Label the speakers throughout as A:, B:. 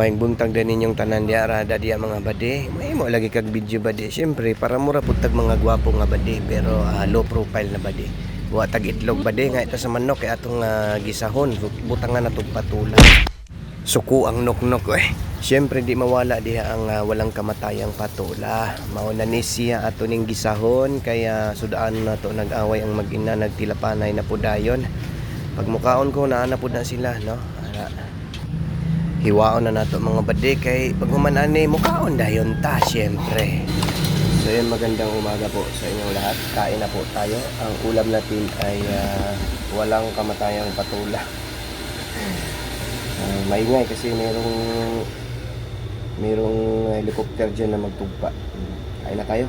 A: Maing buntag din ninyong tanan di arada diya mga bade. May mo lagi kag video bade. Siyempre para mura pud tag mga gwapo nga bade pero low profile na bade. Wa tag itlog bade nga ito sa manok kay atong gisahon butangan na tug patula. Suko ang noknok Siyempre di mawala diha ang walang kamatayang patula. Mao na ni siya ato ning gisahon kaya sudaan na to nag-away ang mag-ina nagtilapanay na pudayon. Pagmukaon ko naa na pud na sila no. Hiwaon na nato mga bade kay pag humanani mukaon dayon ta syempre. So yun, magandang umaga po sa inyong lahat. Kain na po tayo. Ang ulam natin ay walang kamatayang patula. Maingay kasi merong helicopter dyan na magtugpa. Kain na tayo.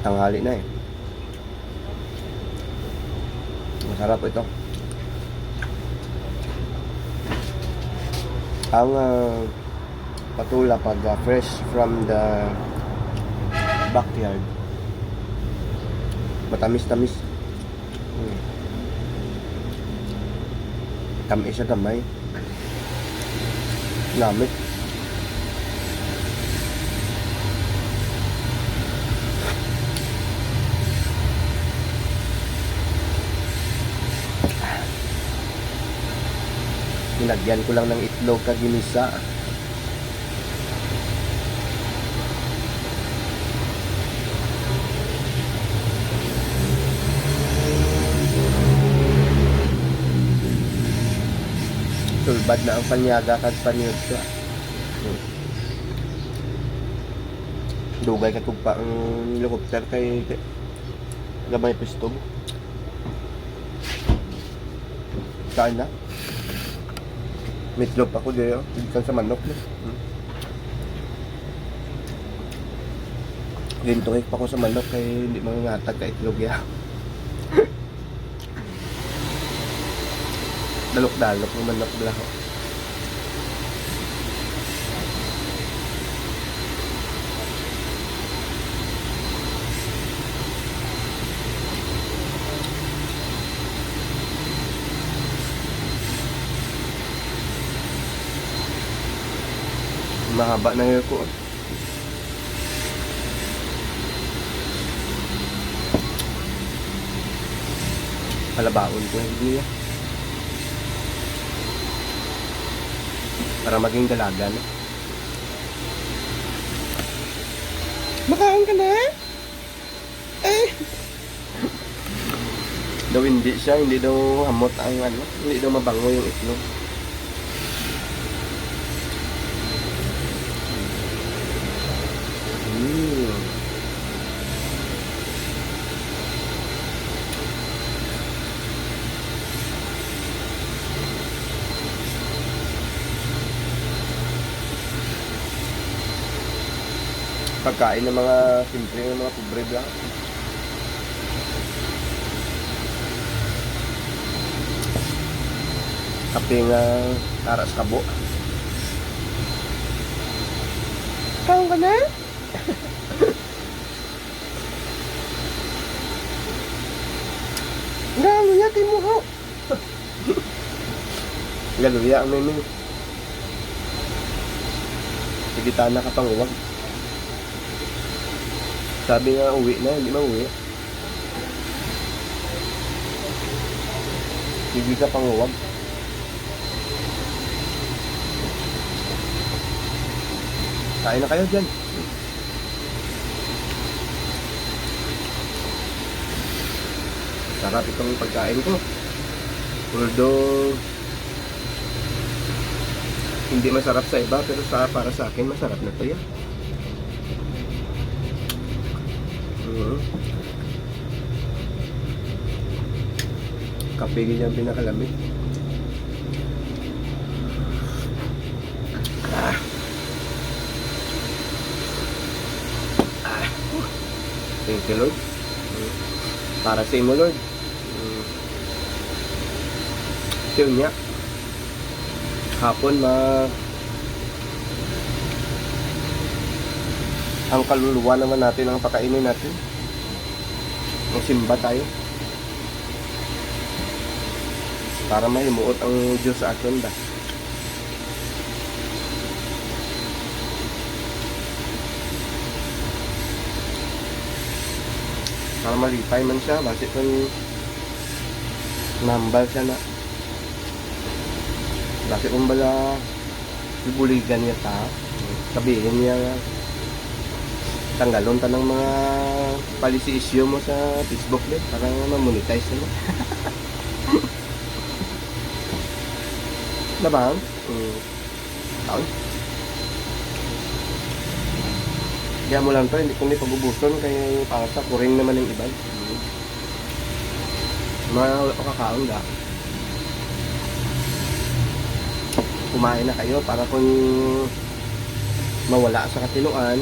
A: Tanghali na Masarap ito. Ang patula pag fresh from the backyard, matamis-tamis. Tamis siya gamay. Lamit. Nilagyan ko lang ng itlog kaginisa. Sulbad na ang panyaga kag paniod ko. Dugay ka tugpa ang helicopter kay gamay pistog. Kain na. Meatloaf ako dito, ikan sa manok na. Gintuhik pa ko sa manok kay hindi mangingatag ka itlog ya. Dalok-dalok ng manok blaho. Mahaba na yun ko. Palabaon ko hindi niya. Para maging dalaga no? Makaon ka na? Daw hindi siya, hindi daw hamot ang hindi daw mabango yung itlog. Pagkain ng mga simple ng mga pobre lang. Kaping taras kabo. Kaon ka na? Galuya timuho. Galuya ang mimi. Sige tana ka pang uwag. Sabi nga uwi na, hindi mauwi. Hindi ka pang uwag. Kain na kayo dyan. Sarap itong pagkain ko. Although hindi masarap sa iba, pero para sa akin masarap na ito yan. Kape yung pinakalamig. Thank you Lord. Para sa imo Lord. Ito niya. Hapon ang kaluluwa naman natin ang pakainin natin. Magsimba tayo. para mahimuot ang Diyos sa aton ba. Para malipay man siya, basi kung nambal siya na. Basi kung bala ibuligan niya ta, sabihin niya tanggalon ta ng mga policy issue mo sa Facebook din para ma-monetize mo. Diba? Taon. Kaya mo lang to, hindi ko may pabubuson kaya para sa kuring naman yung iba. Wala pa kakaon ka. Kumain na kayo para kung mawala sa katinuan,